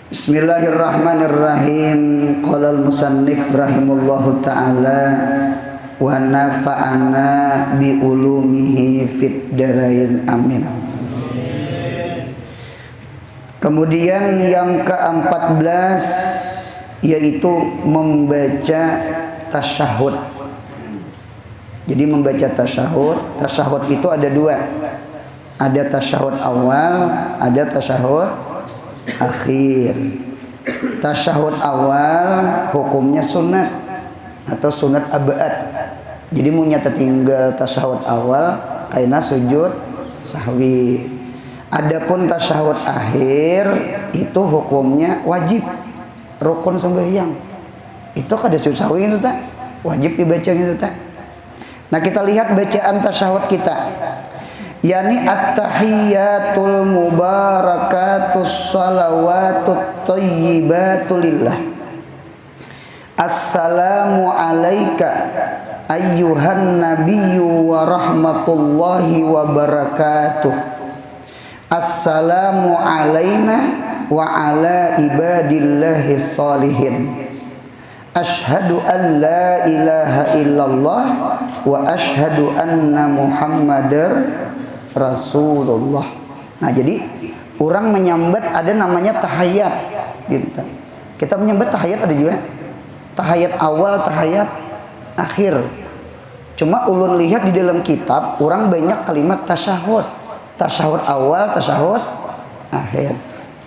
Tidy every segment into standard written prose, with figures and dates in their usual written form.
Bismillahirrahmanirrahim. Qala al-musannif rahimahullahu ta'ala wa nafa'ana bi ulumihi fid darain amin. Kemudian yang ke-14 yaitu membaca tasyahud. Jadi membaca tasyahud, tasyahud itu ada dua. Ada tasyahud awal, ada tasyahud akhir. Tasyahud awal hukumnya sunat atau sunat abad. Jadi mun nyata tinggal tasyahud awal kaina sujud sahwi. Adapun tasyahud akhir itu hukumnya wajib, rukun sembahyang. Itu kada sujud sahwi itu tak? Wajib dibaca gitu tak? Nah, kita lihat bacaan tasyahud kita. Yani at-tahiyyatul mubarakatus salawatut thayyibatu lillah. Assalamu alayka ayyuhan nabiyyu wa rahmatullahi wa barakatuh. Assalamu alayna wa ala ibadillahis salihin. Ashhadu an la ilaha illallah wa ashhadu anna muhammadar Rasulullah. Nah, jadi orang menyambat ada namanya tahiyat gitu. Kita menyambat tahiyat ada juga. Tahiyat awal, tahiyat akhir. Cuma ulun lihat di dalam kitab orang banyak kalimat tasyahud. Tasyahud awal, tasyahud akhir.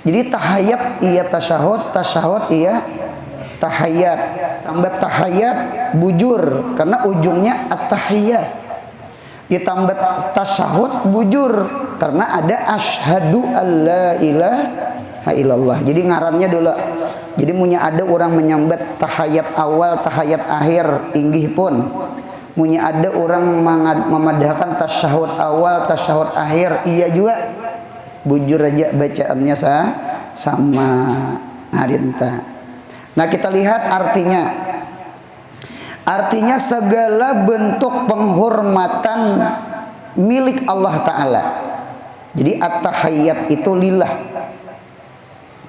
Jadi tahiyat iya tasyahud, tasyahud iya tahiyat. Sambat tahiyat bujur karena ujungnya at-tahiyat. Ditambah tasyahud bujur karena ada asyhadu alla ilaha illallah. Jadi ngarannya dulu. Jadi munya ada orang menyambat tahiyat awal, tahiyat akhir inggih pun. Munya ada orang memadahkan tasyahud awal, tasyahud akhir iya juga. Bujur aja bacaannya sama harinta. Nah, kita lihat artinya. Artinya segala bentuk penghormatan milik Allah Ta'ala. Jadi at-tahiyyat itu lillah.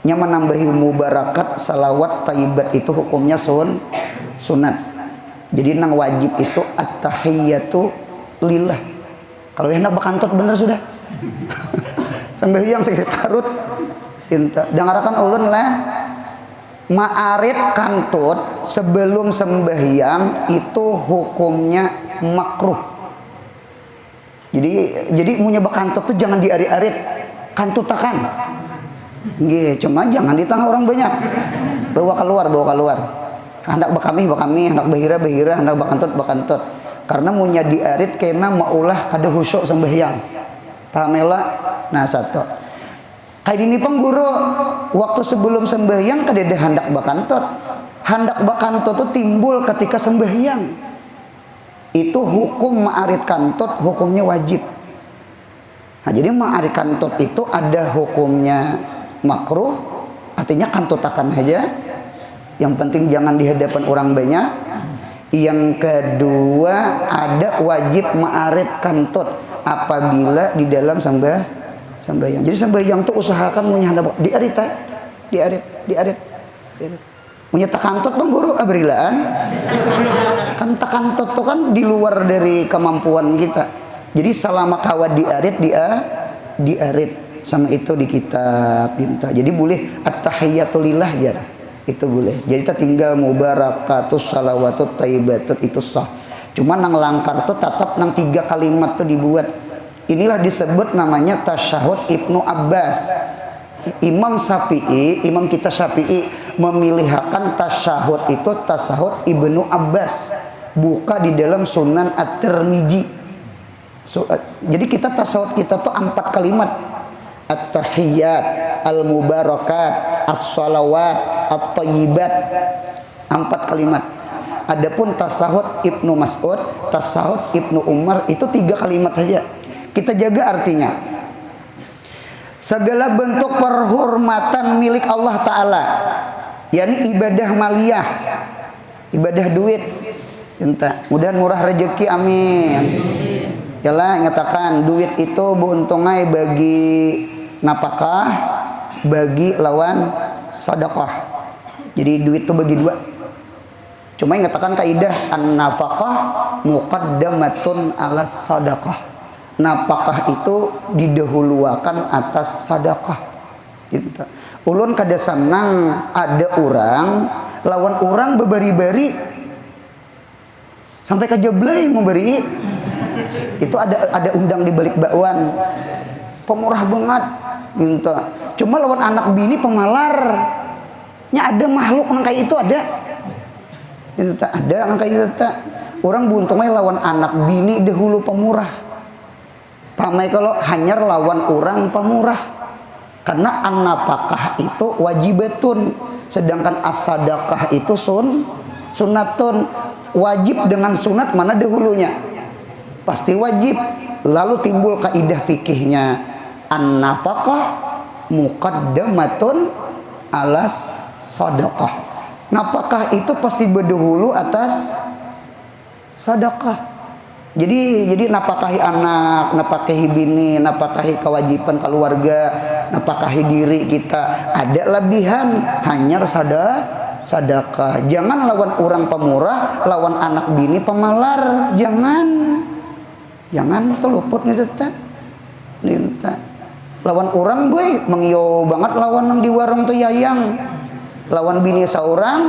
Nya menambahi mubarakat, salawat, tayyibat itu hukumnya sunat. Jadi nang wajib itu at-tahiyyatu lillah. Kalau hendak bakantut bener sudah. Sampai yang sakit parut. Dengarakan ulun lah. Ma'arid kantut sebelum sembahyang itu hukumnya makruh. Jadi munya bakantut tuh jangan diarit-arit, kantutakan. Nggih, cuma jangan di tengah orang banyak. Bawa keluar. Hendak bakami, hendak bahira, hendak bakantut. Karena munya diarit kena maulah ada khusyuk sembahyang. Pamela nah satu. Kayak ini pengguru waktu sebelum sembahyang kadeda hendak bakantut. Hendak bakantut itu timbul ketika sembahyang. Itu hukum ma'arid kantut hukumnya wajib. Nah, jadi ma'arid kantut itu ada hukumnya makruh, artinya kantutakan aja. Yang penting jangan di hadapan orang banyak. Yang kedua ada wajib ma'arid kantut apabila di dalam sembahyang. Jadi sembahyang tuh usahakan munya hendak diarit. Munya takantut bang guru aberilaan. Kan takantut tuh kan di luar dari kemampuan kita. Jadi selama kawat diarit sama itu di kitab minta. Jadi boleh at-tahiyyatu lillah jar. Itu boleh. Jadi kita tinggal mubarakatus salawatut thayyibatut itu sah. Cuma nang langkar tuh tetap nang 3 kalimat tuh dibuat. Inilah disebut namanya tasyahud Ibnu Abbas. Imam kita Syafi'i memilihkan tasyahud itu tasyahud Ibnu Abbas, buka di dalam Sunan At-Tirmidzi. Jadi kita tasyahud kita tuh 4 kalimat. At-tahiyyat, al-mubarakat, as-salawat, at-thayyibat. 4 kalimat. Adapun tasyahud Ibnu Mas'ud, tasyahud Ibnu Umar itu 3 kalimat saja. Kita jaga artinya. Segala bentuk perhormatan milik Allah Ta'ala, yakni ibadah maliyah, ibadah duit. Mudah murah rezeki, amin. Yalah ngatakan duit itu beuntungai bagi napakah, bagi lawan sadaqah. Jadi duit itu bagi dua. Cuma ingatkan kaidah an-nafaqah muqaddamatun ala sadaqah. Napakah itu didahuluakan atas sedekah. Gitu. Ulun kada senang ada orang lawan orang bebari-bari sampai kejeblay memberi. Itu ada undang di balik bakwan. Pemurah banget. Minta. Cuma lawan anak bini pemalar. Nya ada makhluk nang kayak itu ada. Itu ada nang kayak itu. Orang buntungnya lawan anak bini dahulu pemurah. Pamai kalau hanyar lawan orang pemurah. Karena an-nafaqah itu wajibatun, sedangkan as-sadaqah itu sunnatun. Wajib dengan sunat mana dahulunya? Pasti wajib. Lalu timbul kaidah fikihnya an-nafaqah muqaddamatun alas sadaqah. Nafkah itu pasti berdahulu atas sedekah. Jadi napakahi anak, napakahi bini, napakahi kewajiban keluarga, napakahi diri kita. Ada lebihan hanya sedekah. Jangan lawan orang pemurah, lawan anak bini pemalar. Jangan tuh luput nih tetap. Lawan orang boy mengio banget lawan yang di warung tuh yayang. Lawan bini seorang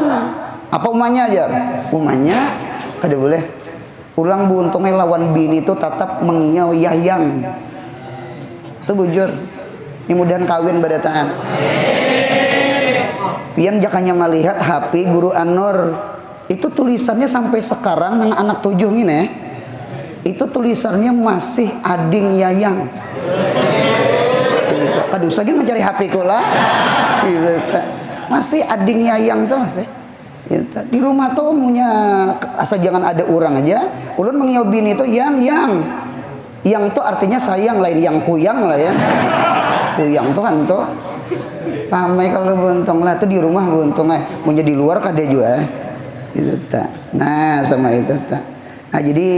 apa umanya aja? Umanya kada boleh. Ulang buntungnya lawan bini itu tetap mengiau yayang. Itu bujur. Ini mudahan kawin badataan. Pian jakanya melihat HP Guru Anur. Itu tulisannya sampai sekarang yang anak 7 ini itu tulisannya masih ading yayang. Kadusa gini mencari HP kula. Masih ading yayang tuh masih. Di rumah tuh punya asal jangan ada orang aja. Ulun mengiau bini itu yang tuh artinya sayang, lain yang kuyang lah ya. Kuyang tuh kan tuh pamai kalau buntung lah tuh di rumah buntung punya di luar kada juga gitu tak. Nah sama itu tak. Nah jadi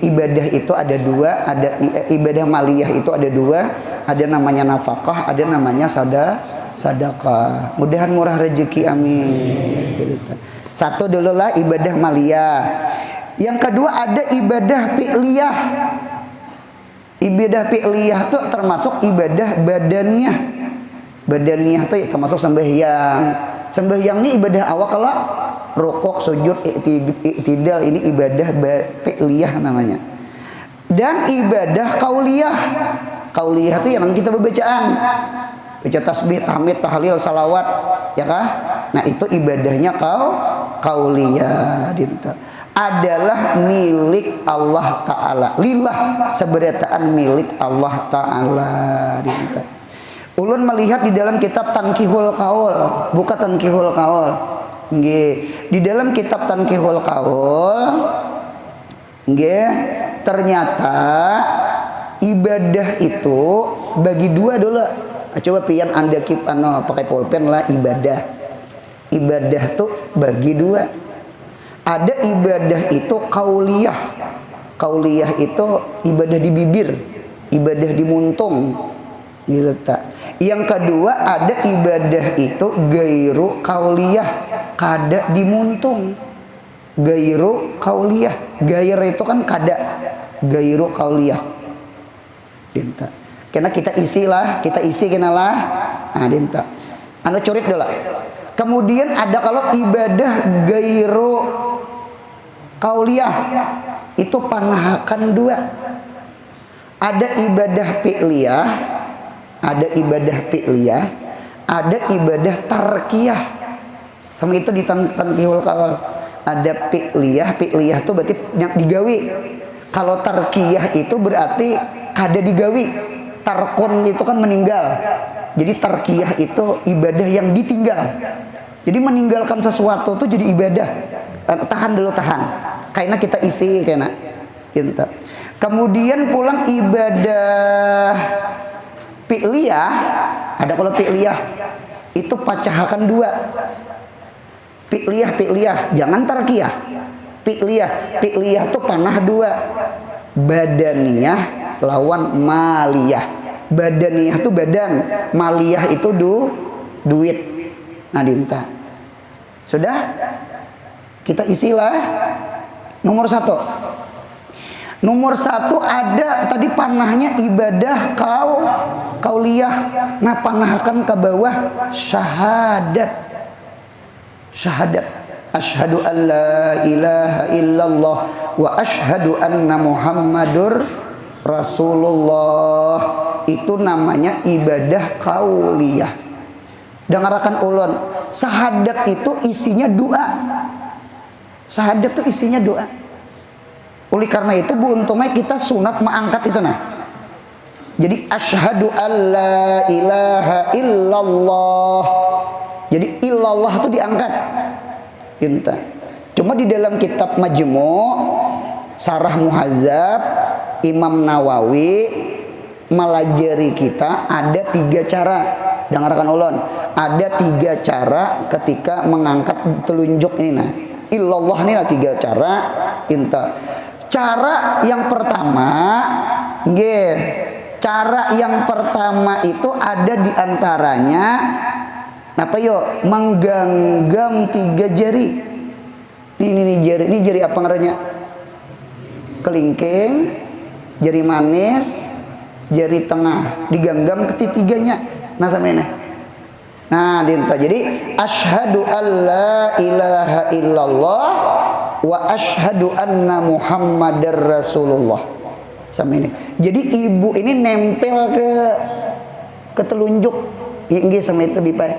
ibadah itu ada dua, ada ibadah maliyah itu ada dua, ada namanya nafkah, ada namanya sedekah. Mudahan murah rezeki amin. Gitu. Satu dulu lah ibadah maliyah. Yang kedua ada ibadah fi'liyah. Ibadah fi'liyah itu termasuk ibadah badaniyah. Badaniyah itu termasuk sembahyang. Sembahyang ini ibadah awal kalau rukuk, sujud, i'tidal ini ibadah fi'liyah namanya. Dan ibadah qauliyah. Qauliyah itu yang kita bacaan. Baca tasbih, tahmid, tahlil, salawat, ya kah? Nah itu ibadahnya qauliyah dinta. Adalah milik Allah Ta'ala. Lillah seberataan milik Allah Ta'ala dinta. Ulun melihat di dalam kitab Tankihul Qaul, bukan Tankihul Qaul. Nggih, di dalam kitab Tankihul Qaul, nggih, ternyata ibadah itu bagi dua dulu. Coba pian anda pakai pulpen lah ibadah. Ibadah tuh bagi dua. Ada ibadah itu qauliyah. Qauliyah itu ibadah di bibir, ibadah di muntung. Gitu tak. Yang kedua ada ibadah itu gairu qauliyah, kada di muntung. Gairu qauliyah. Gair itu kan kada. Gairu qauliyah. Dinta. Karena kita isi kenalah. Nah, dinta. Anu curit dulu. Kemudian ada kalau ibadah gairu qauliyah itu panahakan dua. Ada ibadah fi'liyah, ada ibadah fi'liyah, ada ibadah tarkiyah. Sama itu di Tankihul Qaul. Ada fi'liyah itu berarti yang digawi. Kalau tarkiyah itu berarti kada digawi. Tarkun itu kan meninggal. Jadi tarkiyah itu ibadah yang ditinggal. Jadi meninggalkan sesuatu itu jadi ibadah. Tahan dulu. Karena kita isi kena. Gitu. Kemudian pulang ibadah fi'liyah. Ada kalau fi'liyah itu pacahakan dua. Fi'liyah, jangan tarkiyah. Fi'liyah itu panah dua. Badaniyah lawan maliyah. Badaniyah itu badan, maliyah itu duit. Nah dinta. Sudah? Kita isilah. Nomor 1. Nomor 1 ada tadi panahnya ibadah kauliyah. Nah panahkan ke bawah syahadat. Syahadat. Asyhadu an la ilaha illallah wa asyhadu anna Muhammadur Rasulullah. Itu namanya ibadah kauliyah. Dengarkan ulun, syahadat itu isinya doa. Syahadat itu isinya doa. Oleh karena itu bu untungnya kita sunat mengangkat itu nah. Jadi asyhadu an la ilaha illallah. Jadi illallah itu diangkat. Pinta. Cuma di dalam kitab Majmu' Sarah Muhadzab Imam Nawawi melajari kita ada 3 cara. Dengarkan ulun, ada 3 cara ketika mengangkat telunjuk ini nah. Illallah ini lah 3 cara. Pinta. Cara yang pertama, cara yang pertama itu ada di antaranya apa yuk? Menggenggam 3 jari. Ini jari, ini jari apa ngarannya? Kelingking, jari manis, jari tengah, digenggam ketitiganya. Nah sama ini. Nah dinta. Jadi asyhadu an la ilaha illallah wa asyhadu anna Muhammadar Rasulullah. Sama ini. Jadi ibu ini nempel ke telunjuk. Inggih sama itu bipai.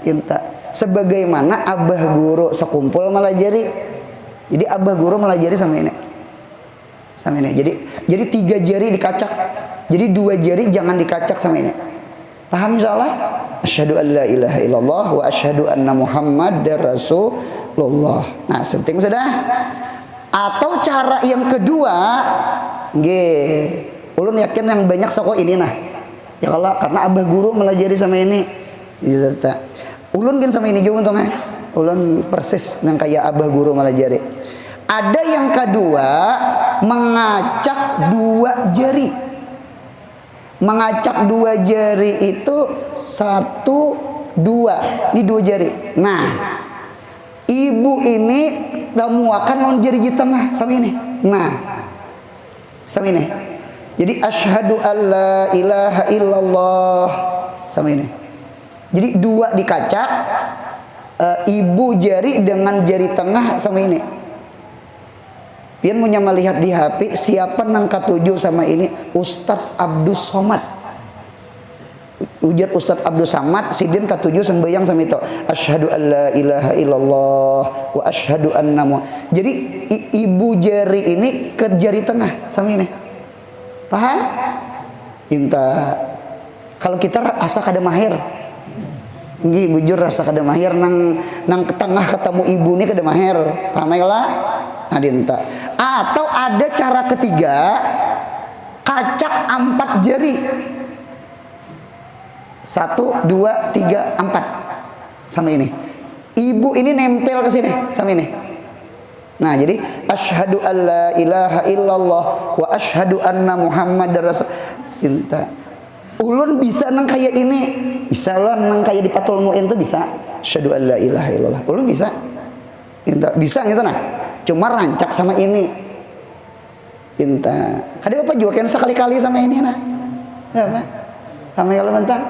Inta. Sebagaimana abah guru sekumpul melajari. Jadi abah guru melajari sama ini. Sama ini. Jadi 3 jari dikacak. Jadi 2 jari jangan dikacak sama ini. Paham insyaallah? Asyhadu an la ilaha illallah wa asyhadu anna Muhammadar Rasulullah. Nah, penting sudah. Atau cara yang kedua, ulun yakin yang banyak soko ini nah. Ya Allah, karena abah guru melajari sama ini. Gitu tak. Ulun bin sama ini juga untungnya. Ulun persis yang kayak abah guru melajari. Ada yang kedua, mengacak 2 jari. Mengacak 2 jari itu 1, 2. Ini 2 jari. Nah, ibu ini muakan non jari tengah sama ini. Nah, sama ini. Jadi asyhadu an la ilaha illallah sama ini. Jadi 2 dikacak, ibu jari dengan jari tengah sama ini. Pian punya melihat di HP siapa nang katujuh sama ini Ustadz Abdus Somad. Ujar Ustadz Abdus Somad, sidin katujuh sembayang sama itu. Asyhadu an la ilaha illallah wa asyhadu anna Muhammad. Jadi ibu jari ini ke jari tengah sama ini. Paham? Inta. Kalau kita asa kada mahir. Nggih bujur rasa kada mahir nang ke tengah ketemu ibu ini kada mahir. Paham lah? Adinta. Atau ada cara ketiga, kacak 4 jari. 1, 2, 3, 4 sama ini. Ibu ini nempel ke sini sama ini. Nah, jadi asyhadu an la ilaha illallah wa asyhadu anna Muhammadar Rasul. Inta. Ulun bisa nang kayak ini. Bisa lah nang kayak di Fathul Muin tuh bisa. Asyhadu an la ilaha illallah. Ulun bisa. Inta. Bisa gitu nah. Cuma rancak sama ini. Inta. Kadang apa juga kan sekali-kali sama ini nah. Apa? Sama kalau bentang.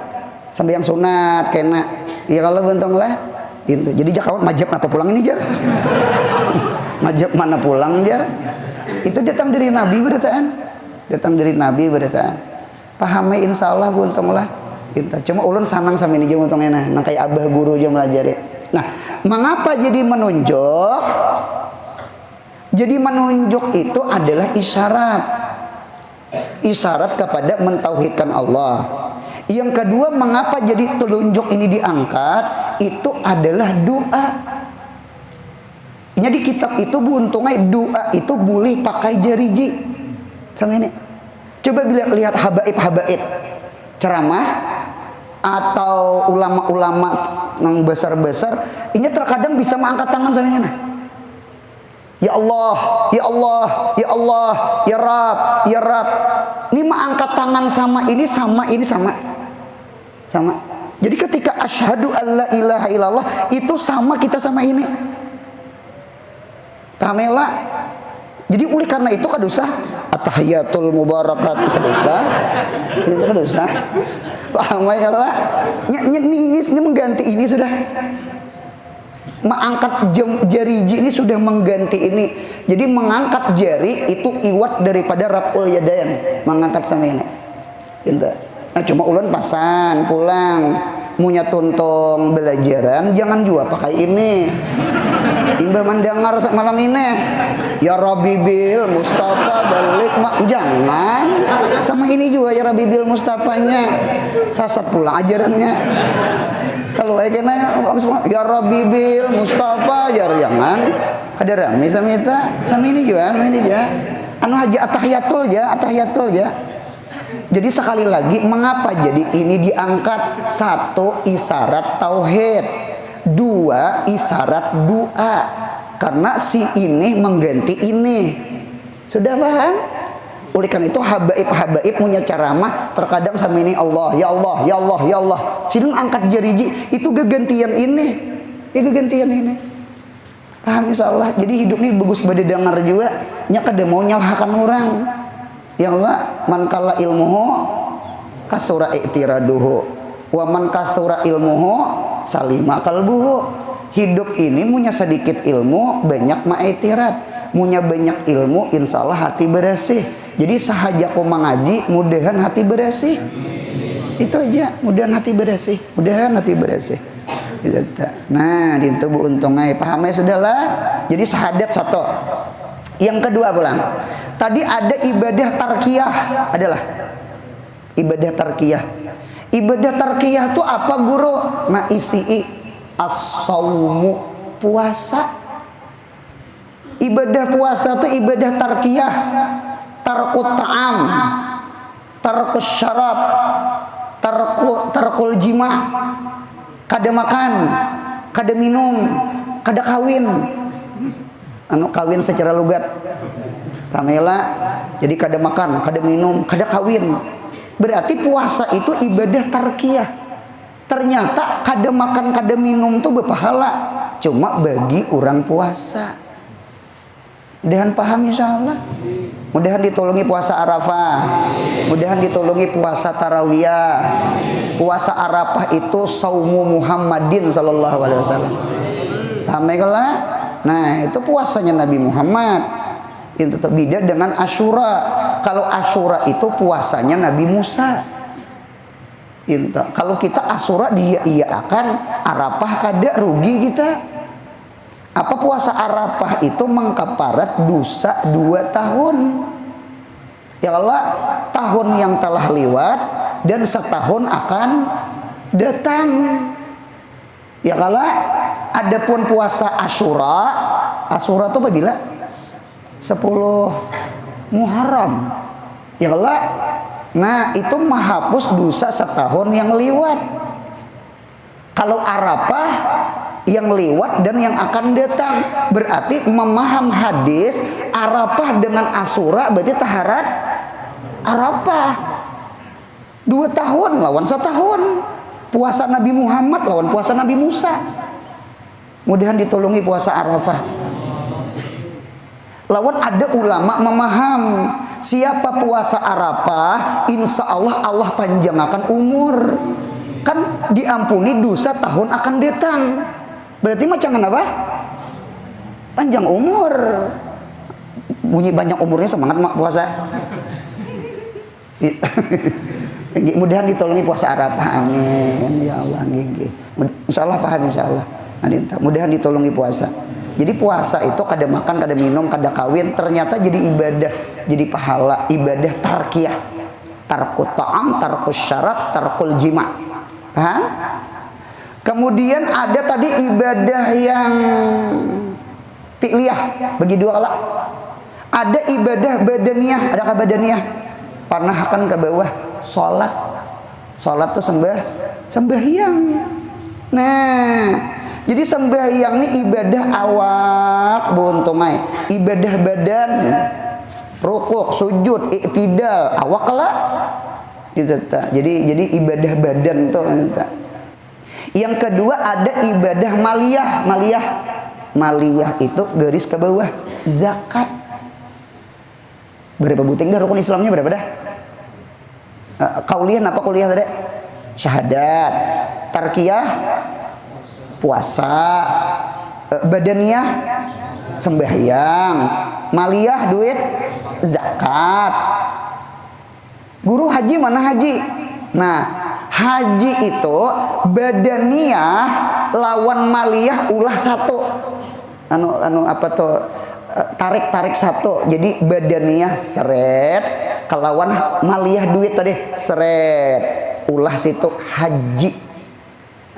Sampai yang sunat kena. Ya kalau bentang lah. Inta. Jadi jakawat majab apa pulang ini jar. Majab mana pulang jar. Itu datang dari Nabi beritaan. Datang dari Nabi beritaan. Pahami insya Allah buntung lah. Cuma ulun sanang sama ini juga untungnya nah. Nang kayak abah guru aja melajari. Nah, mengapa jadi menunjuk? Jadi menunjuk itu adalah isyarat. Isyarat kepada mentauhidkan Allah. Yang kedua, mengapa jadi telunjuk ini diangkat? Itu adalah doa. Jadi kitab itu buntungnya doa itu boleh pakai jariji. Sama ini. Coba lihat habaib ceramah atau ulama-ulama yang besar-besar, ini terkadang bisa mengangkat tangan sama ini nah. Ya Allah, ya Allah, ya Allah, ya Rab, ya Rab. Ini mengangkat tangan sama ini sama. Sama. Jadi ketika asyhadu alla ilaha illallah itu sama kita sama ini. Pamela. Jadi oleh karena itu kadosa at-tahiyatul mubarakat kadosa. Itu kadosa. Paham ya kalau ini mengganti ini sudah. Mengangkat jari ini sudah mengganti ini. Jadi mengangkat jari itu iwat daripada raf'ul yadain, mengangkat sama ini. Gitu. Nah cuma ulun pasan pulang munya tuntong belajaran jangan juga pakai ini. Imbah mendengar malam ini ya Rabbi bil Mustafa balik mak jangan sama ini juga ya Rabbi bil Mustafanya sasat pulang ajarannya. Kalau kena ya Rabbi bil Mustafa jangan ada rame sama itu sama ini juga anu haja atahiyatul ya. Jadi sekali lagi mengapa jadi ini diangkat? Satu, isyarat tauhid. Dua, isyarat doa. Karena si ini mengganti ini. Sudah paham? Oleh karena itu habaib punya ceramah terkadang sama ini Allah, ya Allah, ya Allah, ya Allah. Sidung angkat jariji itu kegantian ini. Ya kegantian ini. Paham insyaallah. Jadi hidup ini bagus pada dengar juga. Nya kada mau nyalahkan orang. Ya Allah, man kala ilmuhu kasura i'tiraduhu wa man kasura ilmuhu salima qalbuhu. Hidup ini punya sedikit ilmu banyak ma'itirat, punya banyak ilmu insyaallah hati bersih. Jadi sahaja kau mengaji mudahan hati bersih. Itu aja, mudahan hati bersih, mudahan hati bersih. Nah, di tubuh untungnya pahamnya sudahlah. Jadi syahadat satu. Yang kedua pulang. Tadi ada ibadah tarkiyah, adalah ibadah tarkiyah. Ibadah tarkiyah itu apa guru? Nah isi as-saumu puasa. Ibadah puasa itu ibadah tarkiyah. Tarkut ta'am, tarkus syarab, tarkul jima. Kada makan, kada minum, kada kawin. Anu kawin secara lugat. Pamela, jadi kada makan, kada minum, kada kawin. Berarti puasa itu ibadah tarkiyah. Ternyata kada makan, kada minum tuh berpahala. Cuma bagi orang puasa. Mudahan paham insyaallah. Mudahan ditolongi puasa Arafah. Mudahan ditolongi puasa Tarawiyah. Puasa Arafah itu saumu Muhammadin sallallahu alaihi wasallam. Paham ya? Nah, itu puasanya Nabi Muhammad. Itu beda dengan Asyura. Kalau Asyura itu puasanya Nabi Musa. Itu. Kalau kita Asyura dia akan Arafah kada rugi kita. Apa puasa Arafah itu mengkaparat dosa 2 tahun. Ya Allah, tahun yang telah lewat dan setahun akan datang. Ya Allah, adapun puasa Asyura, Asyura itu apabila 10 Muharram. Ya Allah. Nah, itu menghapus dosa setahun yang lewat. Kalau Arafah yang lewat dan yang akan datang, berarti memaham hadis Arafah dengan Asyura berarti taharat Arafah 2 tahun lawan setahun. Puasa Nabi Muhammad lawan puasa Nabi Musa. Mudahan ditolongi puasa Arafah. Lawan ada ulama memaham siapa puasa Arafah, insya Allah Allah panjangkan umur. Kan diampuni dosa tahun akan datang. Berarti macam apa? Panjang umur. Bunyi banyak umurnya semangat mak puasa. Mudahan ditolongi puasa Arafah. Amin ya Allah. Insyaallah paham insyaallah. Mudahan ditolongi puasa. Jadi puasa itu kada makan, kada minum, kada kawin, ternyata jadi ibadah, jadi pahala, ibadah tarkiyah. Tarkut ta'am, tarkus syarat, tarkul jima. Paham? Kemudian ada tadi ibadah yang fi'liyah, bagi 2 kala. Ada ibadah badaniyah, adakah badaniyah? Pernah akan ke bawah, sholat. Sholat itu sembahyang. Nah, jadi sembahyang ini ibadah awak buntumai, ibadah badan, rukuk, sujud, iktidal, awak lah. Jadi ibadah badan tuh. Yang kedua ada ibadah maliyah. Maliyah itu garis ke bawah, zakat. Berapa buting dah rukun Islamnya berapa dah? Kauliah apa kuliah tadi? Syahadat, tarkiyah, puasa, badaniyah, sembahyang, maliyah duit, zakat. Guru haji mana haji? Nah, haji itu badaniyah lawan maliyah ulah satu. Anu apa tuh? Tarik satu. Jadi badaniyah seret, kelawan maliyah duit tadi seret. Ulah situ haji.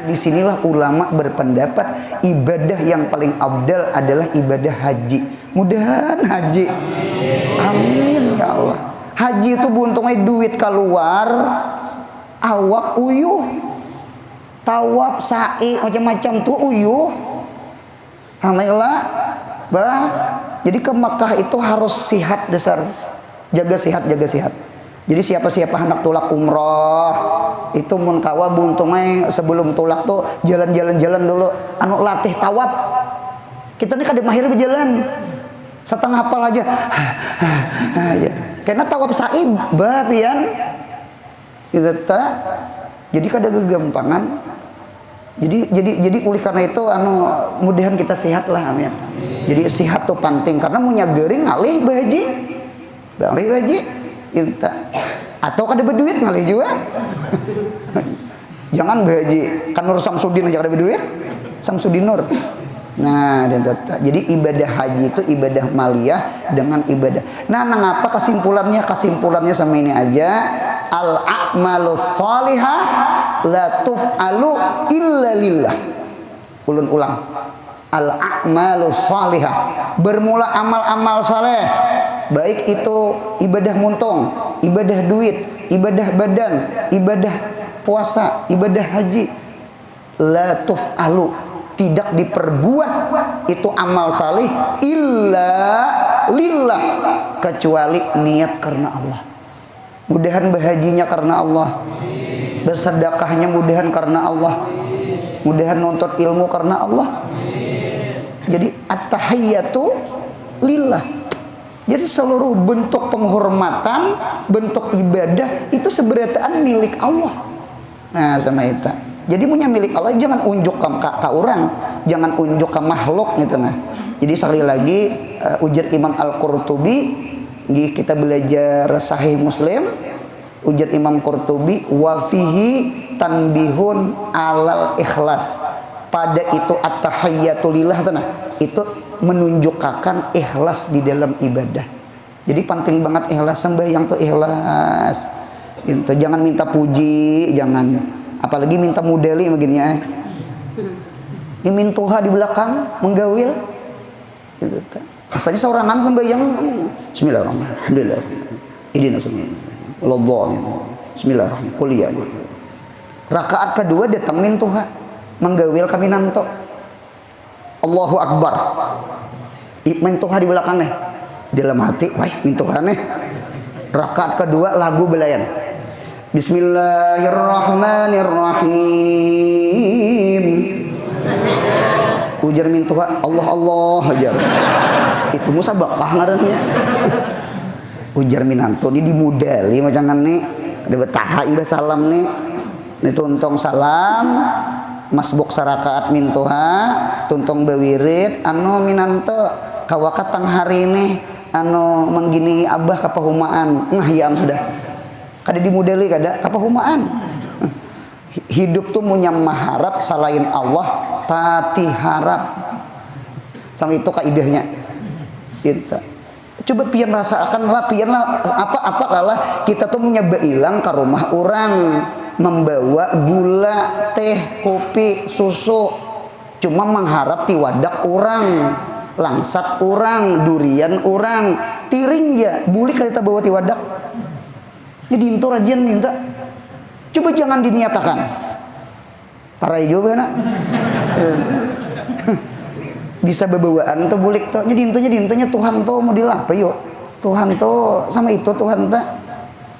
Disinilah ulama berpendapat ibadah yang paling abdal adalah ibadah haji. Mudahan haji. Amin ya Allah. Haji itu buntungnya duit keluar, awak uyuh, tawaf, sa'i, macam-macam tuh uyuh. Alhamdulillah, bah. Jadi ke Mekah itu harus sihat dasar, jaga sihat. Jadi siapa-siapa hendak tulak umroh itu mun kawa buntungnya sebelum tulak tuh jalan-jalan dulu, anu latih tawaf. Kita nih kada mahir berjalan, setengah hafal aja. Ya. Karena tawaf sa'i babian gitu ta. Jadi kada kegampangan. Jadi oleh karena itu anu mudahan kita sehat lah, amin. Jadi sehat tuh penting karena munya gering ngalih bahaji. Ngalih bahaji. Inta. Atau kada berduit ngalih juga. Jangan bahaji kan Nur Samsudin aja kada berduit. Samsudin Nur. Nah, jadi ibadah haji itu ibadah maliyah dengan ibadah. Nah, ngapa kesimpulannya? Kesimpulannya sama ini aja. Al-a'malus sholihah la tuf'alu illa lillah. Ulun ulang. Al-a'malus sholihah. Bermula amal-amal saleh. Baik itu ibadah muntung, ibadah duit, ibadah badan, ibadah puasa, ibadah haji. La tuf'alu. Tidak diperbuat itu amal salih illa lillah, kecuali niat karena Allah. Mudahan bahaginya karena Allah, bersedekahnya mudahan karena Allah, mudahan nuntut ilmu karena Allah. Jadi at-tahiyyatu lillah. Jadi seluruh bentuk penghormatan, bentuk ibadah itu seberataan milik Allah. Nah, sama itu. Jadi punya milik Allah, jangan unjuk ke orang, jangan unjuk ke makhluk gitu nah. Jadi sekali lagi ujar Imam Al-Qurtubi, kita belajar Sahih Muslim, ujar Imam Qurtubi, wa fihi tanbihun alal ikhlas. Pada itu at-tahiyyatu lillah nah, itu menunjukkan ikhlas di dalam ibadah. Jadi penting banget ikhlas, sembahyang tuh ikhlas. Gitu. Jangan minta puji, jangan. Apalagi minta modeli begini. Ini mintuha di belakang menggawil. Gitu. Asalnya seorangan sembahyang bismillahirrahmanirrahim. Ihdinas siratal bismillahirrahmanirrahim. Kuliah. Rakaat kedua datang mintuha menggawil kami nanto. Allahu Akbar. Mintuha di belakang nih. Dalam hati, wah mintuha nih. Rakaat kedua lagu belayan. Bismillahirrahmanirrahim. Ujar mintuha Allah ajar. Itu musabaqah ngarannya. Ujar minanto ini dimudali macam nih. Ada betaha imbah salam nih. Ini tuntong salam, masbuk sarakaat mintuha, tuntong bawirit, anu minanto kawakatang hari ini, anu menggini abah kapahumaan. Nah ya sudah. Kada dimodeli kada apa humaan. Hidup tuh punya maharap selain Allah tati harap. Sama itu kaidahnya. Gitu. Coba pian rasakanlah, pianlah apa kalah kita tuh punya beilang ke rumah orang membawa gula, teh, kopi, susu. Cuma mengharap ti wadak orang, langsat orang, durian orang, tiring ya, buli kita bawa ti wadak. Jadi itu rajin minta. Coba jangan diniatakan. Para juga nak. Bisa bebawaan tuh bulik tuh. Jadi intinya Tuhan tuh mau dilapa yuk. Tuhan tuh sama itu Tuhan tuh.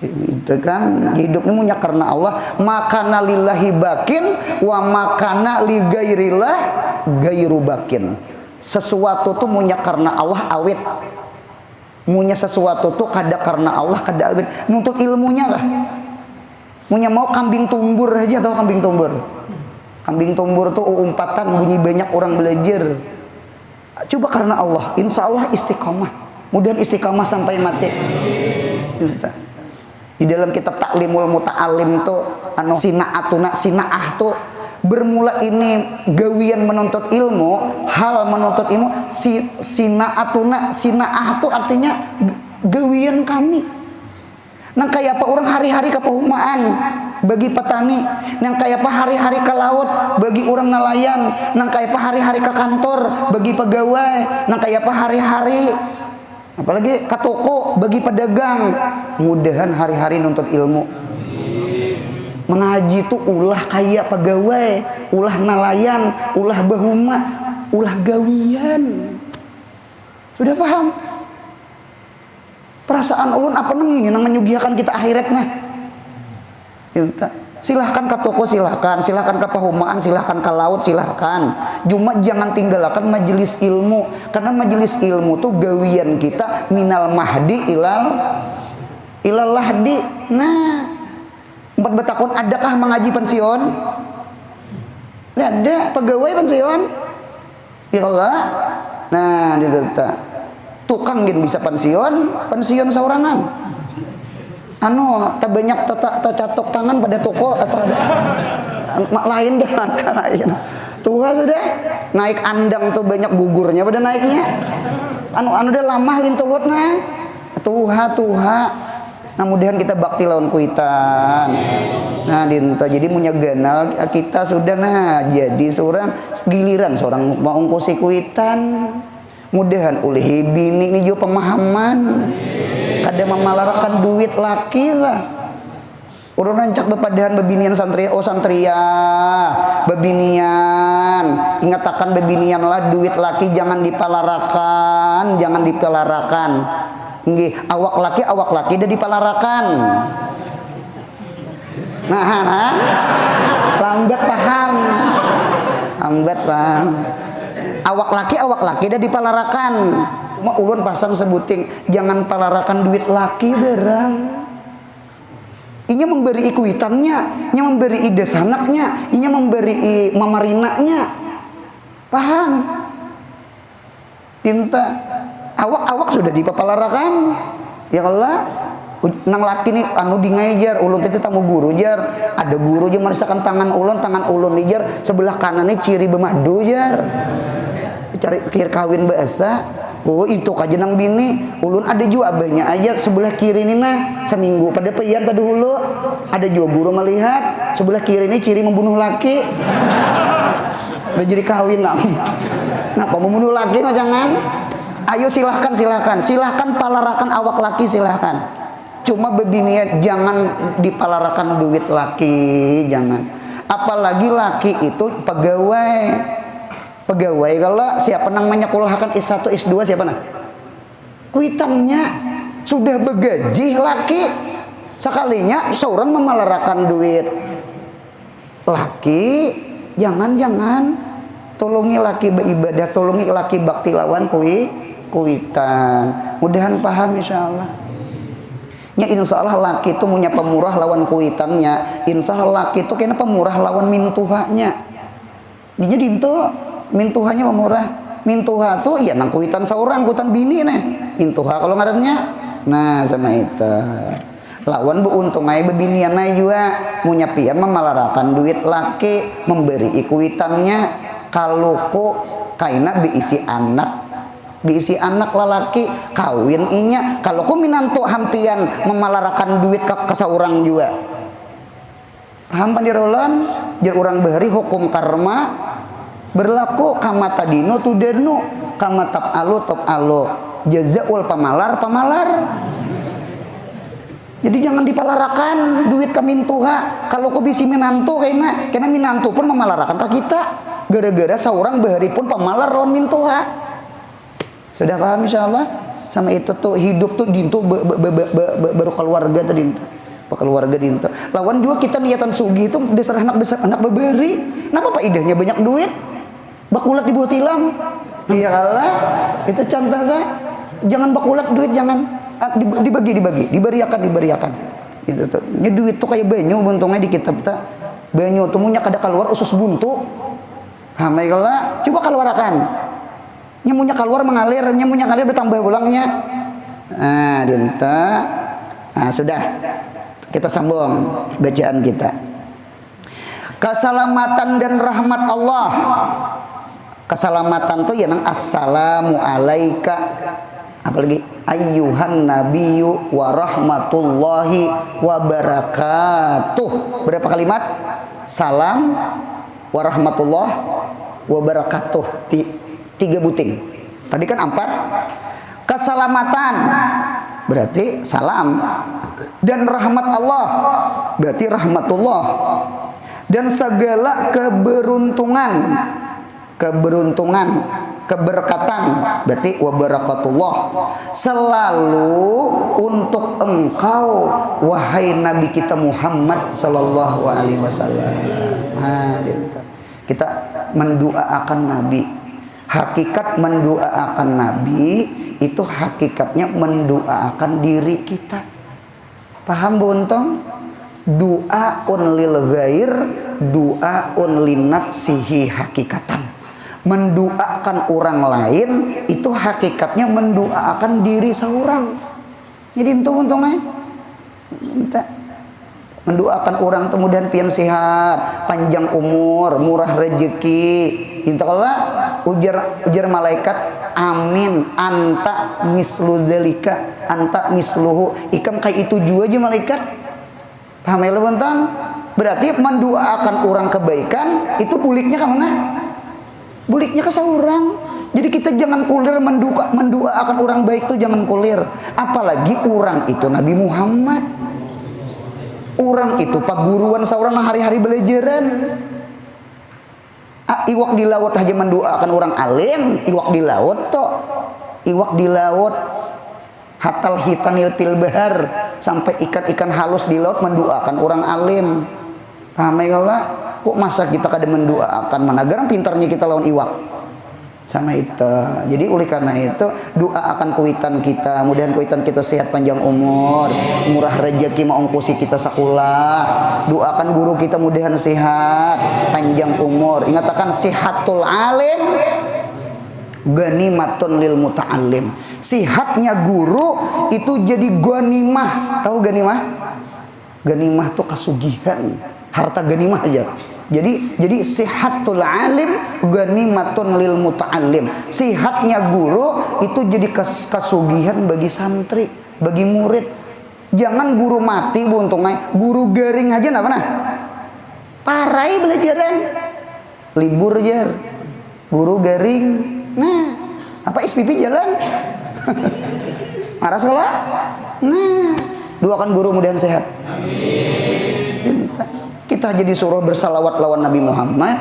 Itu kan hidupnya munya karena Allah. Makana lillahi bakin wa makana li gairillah gairu bakin. Sesuatu tuh munya karena Allah awet. Munya sesuatu tuh kada karena Allah kada awet. Nuntut ilmunya lah. Munya mau kambing tumbur aja, tahu kambing tumbur? Kambing tumbur tuh umpatan bunyi banyak orang belajar. Coba karena Allah, insya Allah istiqomah. Mudah istiqomah sampai mati. Di dalam kitab Taklimul Muta'alim tuh sinaah tuh bermula ini gawian menuntut ilmu, hal menuntut ilmu. Sinaah tuh artinya gawian kami. Nang kayak apa orang hari-hari ke perumahan bagi petani, nang kayak apa hari-hari ke laut bagi orang nelayan, nang kayak apa hari-hari ke kantor bagi pegawai, nang kayak apa hari-hari apalagi ke toko bagi pedagang. Mudahan hari-hari nuntut ilmu. Mengaji itu ulah kayak pegawai, ulah nelayan, ulah bahuma, ulah gawian. Sudah paham? Perasaan ulun apa nang ini nang menyugihakan kita akhiratnya. Silahkan ke toko, silahkan ke perumahan, silahkan ke laut, silahkan. Cuma jangan tinggalkan majelis ilmu, karena majelis ilmu tuh gawian kita minal mahdi ilal lahdi. Nah, 4 tahun adakah mengaji pensiun? Tidak ada. Pegawai pensiun? Ya Allah. Nah, dita tukang gin bisa pensiun saurangan. Tak banyak catok tangan pada toko apa ada lain deh lain. Tuha sudah naik andang tuh banyak gugurnya pada naiknya. Udah lama lintuhutna. Tuha. Nah, mudahan kita bakti lawan kuitan. Nah, dinta jadi punya ganal kita sudah jadi seorang giliran seorang mau ongkosi kuitan. Mudahan oleh bini ini juga pemahaman. Kada memalarakan duit laki lah. Urang rancak bepadahan bebinian santria, bebinian. Ingatakan bebinian lah duit laki jangan dipalarakan. Nggih, awak laki dah dipalarakan. Nah, lambat paham. Awak laki dah dipalarakan. Cuma ulun pasang sebuting jangan palarakan duit laki berang. Inya memberi kuitannya, inya memberi ide sanaknya, inya memberi mamarinanya. Paham? Tinta awak sudah dipalarakan. Ya Allah, nang laki nih di ngajar ulun teh tamu guru jar. Ada guru je marisakan tangan ulun nih jar sebelah kanan nih ciri bemadu jar. Cari kir kawin bahasa. Oh itu kaja nang bini ulun ada juga abahnya aja sebelah kiri ini seminggu pada peyan tadi dulu ada juga guru melihat sebelah kiri ini ciri membunuh laki. Udah jadi kawin Kenapa membunuh laki jangan? Ayo silahkan palarakan awak laki silahkan. Cuma bebiniat jangan dipalarakan duit laki, jangan. Apalagi laki itu pegawai kalau siapa nang menyekolahkan S1 S2 siapa nah? Kuitannya sudah begaji laki. Sekalinya seorang memalarakan duit laki, jangan. Tolongi laki beribadah, tolongi laki bakti lawan kuitan. Mudahan paham insyaallah. Ya insyaallah laki itu punya pemurah lawan kuitannya. Insyaallah laki itu kena pemurah lawan mintuhanya. Jadi itu mintuhanya pemurah. Mintuha tuh ya nang kuitan seorang kuitan bini mintuha kalau ngarannya. Nah sama itu. Lawan untung aja bebinian aja juga punya pian memalarakan duit laki memberi kuitannya kalau kok kaina diisi anak lalaki kawin inya kalau ku minantu hampian memalarakan duit ke seorang juga. Paham pandirolan jar urang bahari hukum karma berlaku kama tadino tudenu kama top alo jazaul pamalar. Jadi jangan dipalarakan duit ke mintuha. Kalau ku bisi minantu kena minantu pun memalarakan ke kita gara-gara seorang bahari pun pamalar lawan mintuha. Sudah paham insyaallah? sama itu tuh hidup tuh dintu baru keluarga tuh dintu keluarga dintu lawan juga kita niatan sugi itu dasar anak beberi kenapa pak idahnya banyak duit bakulat di bawah tilam iya kalah itu contohnya jangan bakulat duit jangan diberiakan gitu tuh ini duit tuh kayak banyu buntungnya di kitab tak banyu tuh munya kada keluar usus buntu hamai kalah coba keluarakan nyemunya keluar mengalir bertambah ulangnya dinta sudah kita sambung bacaan kita keselamatan dan rahmat Allah keselamatan tuh ya nang assalamu alaika apalagi ayyuhan nabiyyu wa rahmatullahi wa barakatuh berapa kalimat salam wa rahmatullah wa barakatuh 3 buting tadi kan 4 keselamatan berarti salam dan rahmat Allah berarti rahmatullah dan segala keberkatan berarti wabarakatullah selalu untuk engkau wahai Nabi kita Muhammad sallallahu alaihi wasallam. Kita mendoakan Nabi. Hakikat mendoakan Nabi itu hakikatnya mendoakan diri kita. Paham buntong? Du'aun lil ghair, du'aun linafsihi hakikatan. Mendoakan orang lain itu hakikatnya mendoakan diri seorang. Jadi itu untungnya mendoakan orang kemudian pian sehat, panjang umur, murah rezeki. Insyaallah ujar malaikat amin anta mislu dzalika anta misluhu ikam kayak itu juga aja malaikat. Paham ya lu bentang? Berarti mendoakan orang kebaikan itu buliknya ke mana? Buliknya ke seorang. Jadi kita jangan kulir mendoakan orang baik itu jangan kulir. Apalagi orang itu Nabi Muhammad. Orang itu paguruan seorang hari-hari belajaran. Iwak di laut aja mendoakan orang alim, iwak di laut toh. Iwak di laut hatal hitanil fil bahar sampai ikan-ikan halus di laut mendoakan orang alim. Paham ya Allah? Kok masa kita kada mendoakan managarang pintarnya kita lawan iwak sama itu. Jadi oleh karena itu doa akan kuitan kita, mudahan kuitan kita sehat panjang umur, murah rezeki maongkosi kita sekolah. Doakan guru kita mudahan sehat panjang umur. Ingat akan sihatul alim ganimatun lil muta'allim. Sihatnya guru itu jadi ganimah. Tahu ganimah? Ganimah tuh kasugihan, harta ganimah aja. Jadi sihatul alim ganimatun lil muta'allim. Sihatnya guru itu jadi kasugihan bagi santri, bagi murid. Jangan guru mati buntungnya, guru garing aja napa nah? Parai belajaran. Libur jar. Guru garing. Nah, apa SPP jalan? Marah sekolah? Nah, doakan guru mudahan sehat. Amin. Kita jadi suruh bersalawat lawan Nabi Muhammad.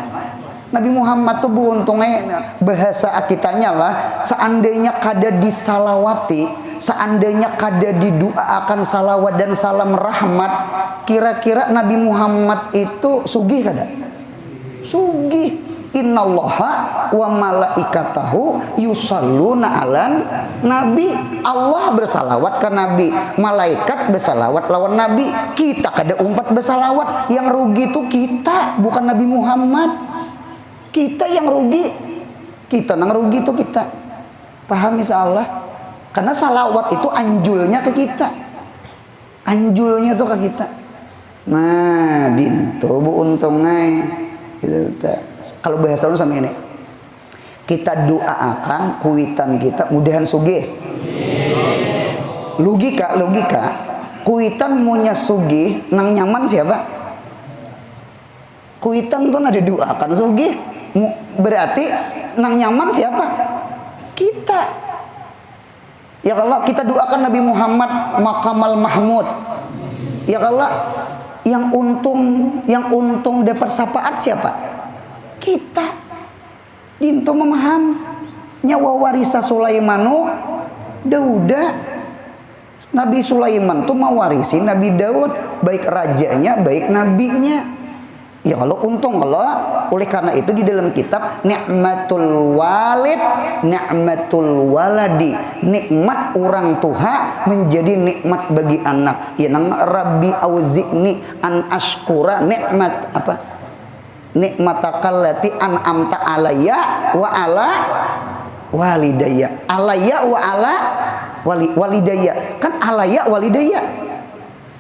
Nabi Muhammad tuh untungnya bahasa akitanya lah, seandainya kada disalawati, seandainya kada didoakan salawat dan salam rahmat, kira-kira Nabi Muhammad itu sugih kada? Sugih. Innallaha wa malaikatahu yusalluna alan nabi. Allah bersalawat ke nabi, malaikat bersalawat lawan nabi. Kita kada umpat bersalawat, yang rugi itu kita, bukan Nabi Muhammad. Kita yang rugi, kita nang rugi itu kita. Paham insyaallah? Karena salawat itu anjulnya ke kita, anjulnya tuh ke kita. Nah dintu bu untungnya gitu. Kalau bahasa lu sama ini, kita doakan kuitan kita mudahan sugih. Logika, kuitan munya sugih nang nyaman siapa? Kuitan tuh ada doakan sugih, berarti nang nyaman siapa? Kita. Ya kalau kita doakan Nabi Muhammad maqamal mahmud. Ya kalau yang untung dapat syafaat siapa? Kita. Dinto memaham nyawa warisa Sulaimanu Dauda. Nabi Sulaiman tuh mewarisi Nabi Daud, baik rajanya, baik nabinya. Ya kalau untung kalau oleh karena itu di dalam kitab nikmatul walid, nikmatul waladi, nikmat orang tua menjadi nikmat bagi anak. Ya nang Rabbi auzi'ni an ashkura nikmat apa? Nikmatakallati an'amta alayya wa ala walidayya. Alayya wa ala walidayya. Kan alayya walidayya.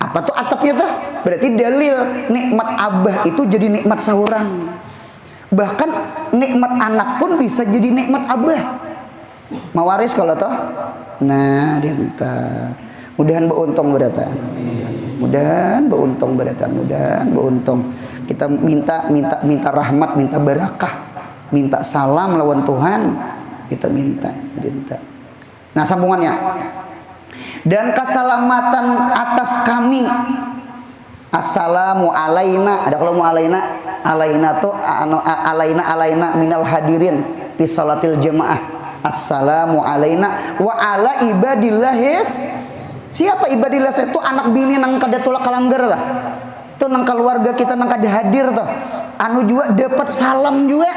Apa tuh atapnya tuh? Berarti dalil nikmat abah itu jadi nikmat saurang. Bahkan nikmat anak pun bisa jadi nikmat abah. Mawaris kalau toh. Nah, dia entah. Mudahan beuntung beratan. Mudahan beuntung beratan. Mudahan beuntung. Kita minta rahmat, minta barakah, minta salam lawan Tuhan. Kita minta. Nah, sambungannya. Dan keselamatan atas kami. Assalamu alaina. Ada kalau mau alaina, alaina tuh alaina minal hadirin fi salatil jamaah. Assalamu alaina wa ala ibadillahis. Siapa ibadillah itu anak bini nang kada tulak kalanggar lah. Itu nang keluarga kita nang kada hadir tuh. Anu juga dapat salam juga.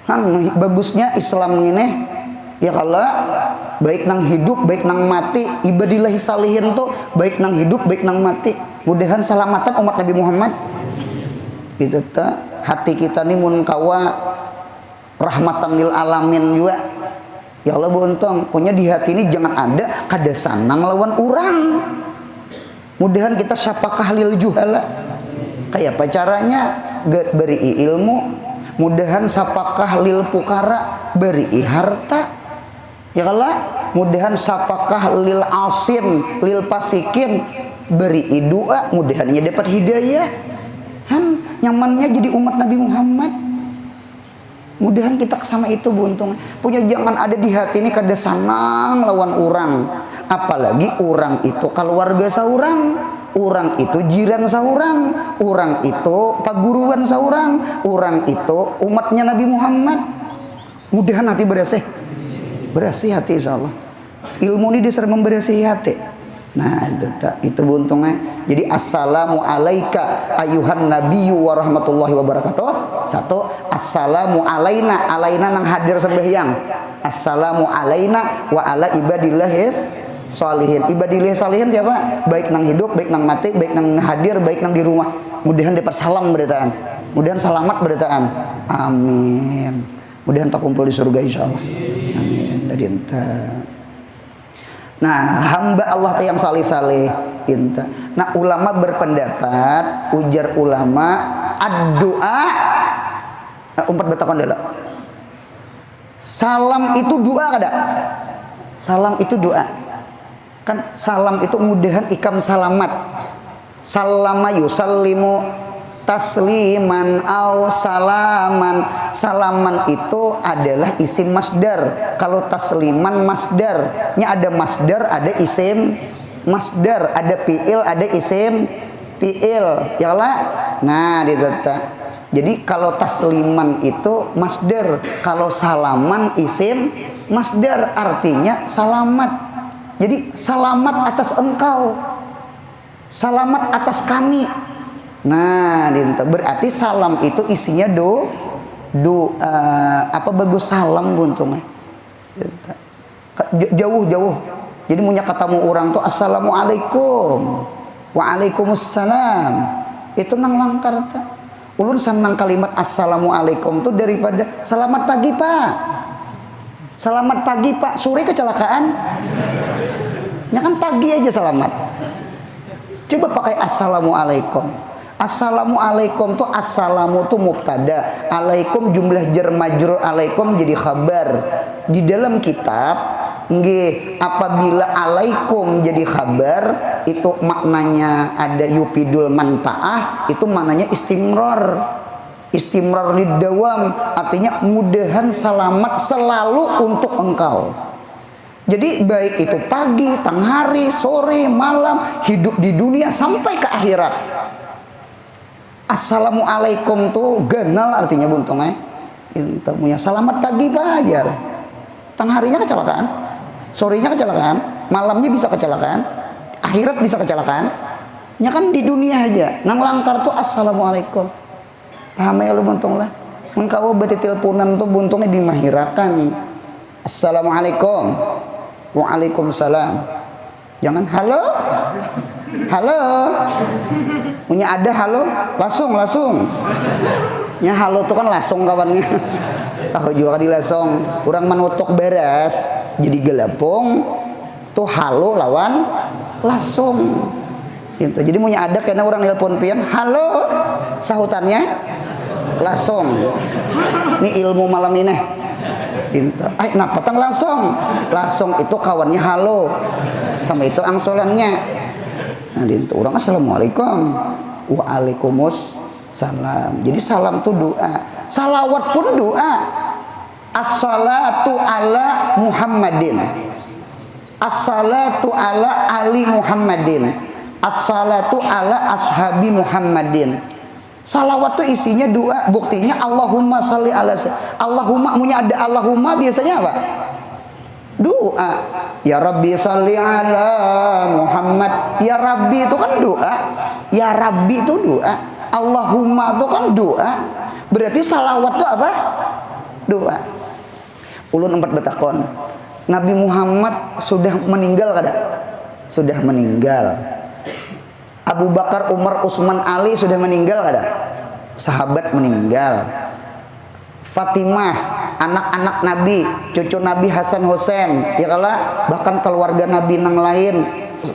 Kan bagusnya Islam ini ya kalau baik nang hidup baik nang mati ibadillahi salihin tuh baik nang hidup baik nang mati. Mudahan salamatan umat Nabi Muhammad. Itu tuh hati kita nih mun kawa rahmatan lil alamin juga. Ya Allah buntung punya di hati ini jangan ada kada sanang lawan orang. Mudahan kita syapakah lil juhala. Kayak apa caranya? Beri ilmu. Mudahan sapakah lil pukara, beri harta. Ya Allah, mudahan sapakah lil asim, lil pasikin, beri doa, mudahannya dapat hidayah. Han nyamannya jadi umat Nabi Muhammad. Mudahan kita sama itu buntung. Punya jangan ada di hati ini kada sanang lawan orang. Apalagi orang itu keluarga saurang, orang itu jiran saurang, orang itu paguruan saurang, orang itu umatnya Nabi Muhammad. Mudahan hati bersih. Bersih hati insyaallah. Ilmu ini dasar membersih hati. Nah itu buntungnya. Jadi assalamu alaika ayuhan nabiyyu wa rahmatullahi wabarakatuh. Satu, assalamu alaina, alaina nang hadir sembahyang. Assalamu alaina wa ala ibadillahis sholihin. Ibadillahis sholihin siapa? Baik nang hidup, baik nang mati, baik nang hadir, baik nang di rumah. Mudahan dapat salam beritaan. Mudahan selamat beritaan. Amin. Mudahan tak kumpul di surga insyaallah. Amin. Dari Nah, hamba Allah yang salih-salih inta. Nah, ulama berpendapat, ujar ulama, ad-doa umpat betakon dulu. Salam itu doa kada? Salam itu doa. Kan salam itu mudahan ikam salamat. Salama yusallimu tasliman au salaman. Salaman itu adalah isim masdar. Kalau tasliman masdarnya ada masdar, ada isim masdar, ada fiil, ada isim fiil. Ya lah. Nah, ditata. Jadi kalau tasliman itu masdar, kalau salaman isim masdar, artinya salamat. Jadi selamat atas engkau, selamat atas kami. Nah, berarti salam itu isinya apa bagus salam buntungnya. Jauh-jauh. Jadi punya ketemu orang tuh assalamualaikum, waalaikumsalam. Itu nang langkar ta. Ulun senang kalimat assalamualaikum tuh daripada selamat pagi Pak. Selamat pagi Pak. Sore kecelakaan. Ya kan pagi aja selamat. Coba pakai assalamualaikum. Assalamualaikum tuh assalamu tuh mubtada, alaikum jumlah jar majrur alaikum jadi khabar. Di dalam kitab nggih apabila alaikum jadi khabar itu maknanya ada yufidul manfaah, itu maknanya istimrar. Istimrar lidawam artinya mudahan selamat selalu untuk engkau. Jadi baik itu pagi, tang hari, sore, malam, hidup di dunia sampai ke akhirat. Assalamualaikum tuh ganal artinya buntungnya. Intinya selamat pagi Pak Hajar. Tang harinya kecelakaan. Sorenya kecelakaan, malamnya bisa kecelakaan, akhirat bisa kecelakaan. Ya kan di dunia aja nang langkar tuh assalamualaikum. Paham ya lu buntung lah. Engkau berarti teleponan tuh buntungnya dimahirakan. Assalamualaikum. Waalaikumsalam. Jangan halo. Halo. Punya ada halo, langsung. Ya halo tuh kan langsung kawannya. Tahu juga di langsung. Kurang menutuk beres. Jadi gelapung tuh halo lawan langsung. Gitu. Jadi punya ada karena orang nelpon pian, halo, sahutannya langsung. Ini ilmu malam ini. Gitu. Nah petang langsung itu kawannya halo, sama itu angsolannya. Nah itu orang assalamualaikum, waalaikumsalam. Jadi salam tuh doa, salawat pun doa. As-salatu ala Muhammadin, as-salatu ala Ali Muhammadin, as-salatu ala ashabi Muhammadin. Salawat tuh isinya doa, buktinya Allahumma sholli ala. Allahumma punya ada Allahumma biasanya apa? Doa. Ya Rabbi sholli ala Muhammad. Ya Rabbi itu kan doa. Ya Rabbi itu doa. Allahumma itu kan doa. Berarti salawat itu apa? Doa. Ulun empat betakon. Nabi Muhammad sudah meninggal kada? Sudah meninggal. Abu Bakar, Umar, Utsman, Ali sudah meninggal kada? Sahabat meninggal. Fatimah, anak-anak Nabi, cucu Nabi Hasan Hussein, ya kala bahkan keluarga Nabi nang lain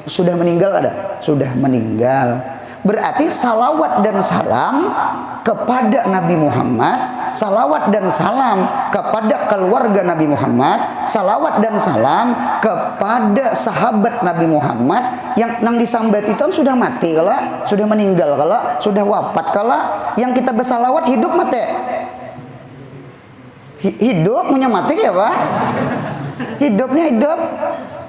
sudah meninggal kada? Sudah meninggal. Berarti salawat dan salam kepada Nabi Muhammad, salawat dan salam kepada keluarga Nabi Muhammad, salawat dan salam kepada sahabat Nabi Muhammad yang nang disambat itu kan sudah mati kala, sudah meninggal kala, sudah wafat kala, yang kita bersalawat hidup mati. Hidup punya mati ya Pak? Hidupnya hidup.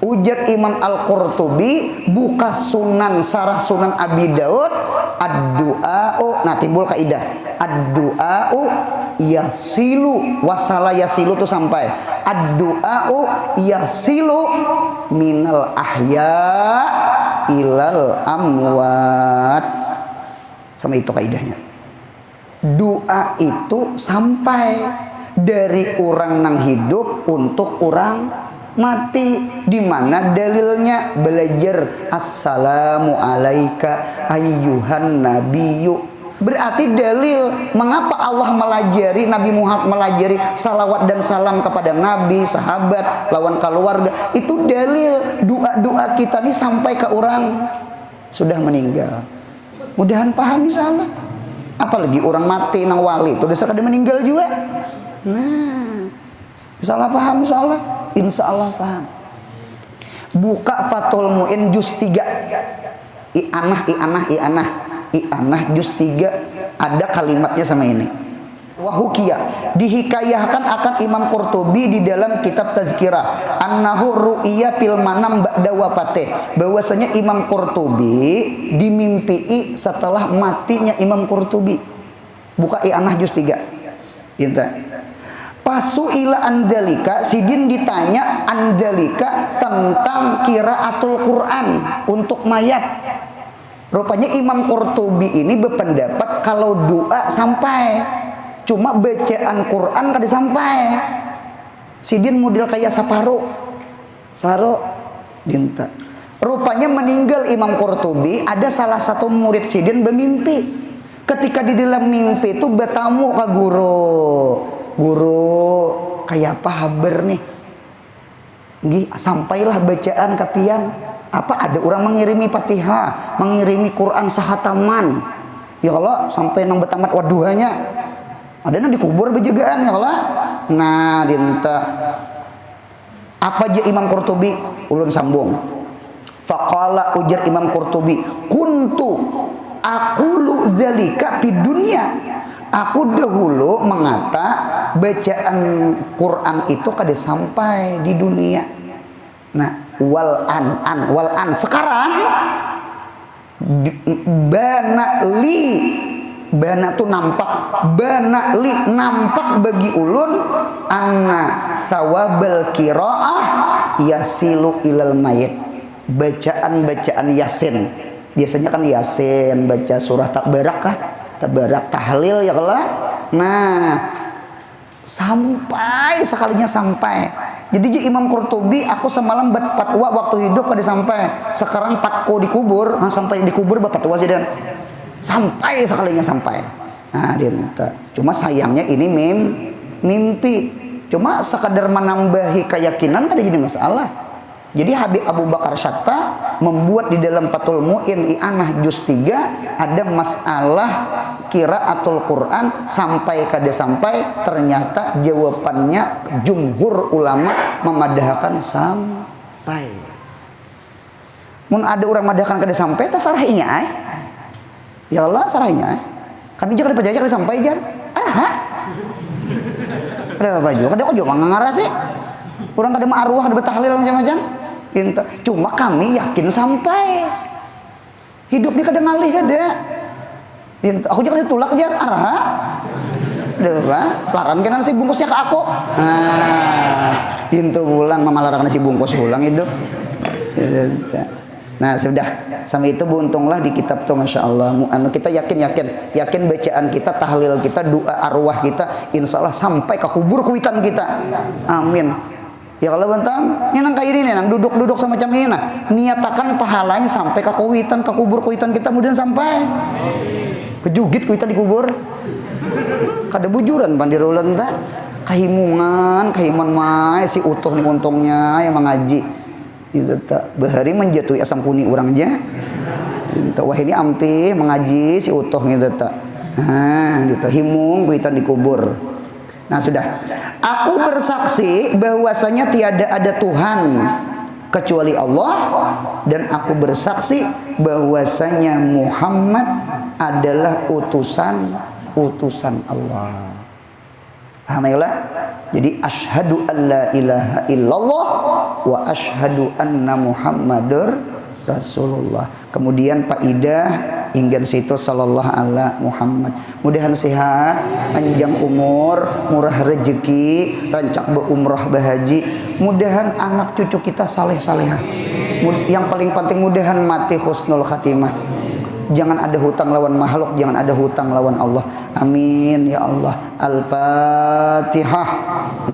Ujar Imam Al-Qurtubi buka sunan sarah sunan Abi Daud, ad-du'a'u, nah timbul kaidah ad-du'a'u yasilu, wasala yasilu tuh sampai ad-du'a'u yasilu minal ahya ilal amwat, sama itu kaidahnya. Doa itu sampai dari orang nang hidup untuk orang mati. Di mana dalilnya? Belajar assalamu alaika ayyuhan nabiyyu. Berarti dalil mengapa Allah melajari Nabi Muhammad melajari salawat dan salam kepada Nabi, sahabat, lawan keluarga. Itu dalil doa-doa kita nih sampai ke orang sudah meninggal. Mudahan paham insyaallah. Apalagi orang mati nang wali itu udah sekadar meninggal juga. Nah, insyaallah paham insyaallah. Insyaallah paham. Buka Fathul Mu'in juz 3. I'anah juz 3 ada kalimatnya sama ini. Wahukia dihikayahkan akan Imam Qurtubi di dalam kitab Tazkirah annahu ru'iyya fil manam ba'da wafatih, bahwasanya Imam Qurtubi dimimpii setelah matinya Imam Qurtubi. Buka I'anah juz 3. Gitu. Pasu ila andzalika, sidin ditanya andzalika tentang qiraatul Quran untuk mayat. Rupanya Imam Qurtubi ini berpendapat kalau doa sampai, cuma bacaan Quran kada sampai. Sidin model kayak saparu dinta. Rupanya meninggal Imam Qurtubi, ada salah satu murid sidin bermimpi. Ketika di dalam mimpi itu bertamu ke guru kayak apa haber nih, sampailah bacaan kapian apa ada orang mengirimi Fatihah, mengirimi Quran sahataman, ya Allah sampai nang betamat waduhanya, ada nang dikubur bejagaan ya Allah. Nah dinta apa aja Imam Qurtubi ulun sambung. Faqala ujar Imam Qurtubi, kuntu aqulu dzalika fid dunya. Aku dahulu mengata bacaan Quran itu kada sampai di dunia. Nah, wal an sekarang bana tuh nampak, nampak bagi ulun anna sawabal qiraah yasilu ilal mayit. Bacaan-bacaan Yasin. Biasanya kan Yasin, baca surah Tabarak, tahlil ya Allah. Nah, sampai sekalinya sampai. Jadi Imam Qurtubi, aku semalam fatwa waktu hidup pada sampai. Sekarang patko dikubur, sampai dikubur bapak tua sih dan sampai sekalinya sampai. Nah, dia minta. Cuma sayangnya ini mimpi. Cuma sekadar menambahi keyakinan kan jadi masalah. Jadi Habib Abu Bakar Syatta membuat di dalam Fathul Mu'in I'anah juz 3 ada masalah qiraatul Quran sampai ternyata jawabannya jumhur ulama memadahkan sampai. Mun ada orang madahkan kada sampai terserahnya ya Allah sarahnya kami juga dipercaya kada sampai jar ada apa juga kada kok juga ngarah sih kurang kada ma'arwah kada betahlil macam-macam. Cuma kami yakin sampai hidup ini kadang ngalih kada. Aku juga ditulak aja arah. Laran kan nasi bungkusnya ke aku. Pintu pulang mama larang nasi bungkus pulang hidup. Nah sudah sampai itu beruntunglah di kitab tuh masya Allah. Kita yakin bacaan kita, tahlil kita, doa arwah kita, insya Allah sampai ke kubur kuitan kita. Amin. Ya kalau bentang, ini nang kayak ini nang duduk semacam ini nah, niatakan pahalanya sampai ke kuitan, ke kubur kuitan kita kemudian sampai. Kejugit kuitan dikubur. Kada bujuran pandirulan tak, kahiman mai si utuh nih untungnya yang mengaji. Itu tak bahari menjatuhi asam kuning orangnya. Itu wah ini ampih mengaji si utuh gitu tak. Nah, gitu himung kuitan dikubur. Nah sudah, aku bersaksi bahwasanya tiada ada Tuhan kecuali Allah dan aku bersaksi bahwasanya Muhammad adalah utusan Allah. Paham ya? Jadi asyhadu an la ilaha illallah wa asyhadu anna Muhammadur Rasulullah. Kemudian Pak Ida ingin situ sallallahu ala Muhammad. Mudahan sehat, panjang umur, murah rezeki, rancak berumrah bahaji. Mudahan anak cucu kita saleh-salehah. Yang paling penting mudahan mati husnul khatimah. Jangan ada hutang lawan makhluk, jangan ada hutang lawan Allah. Amin ya Allah. Al-Fatihah.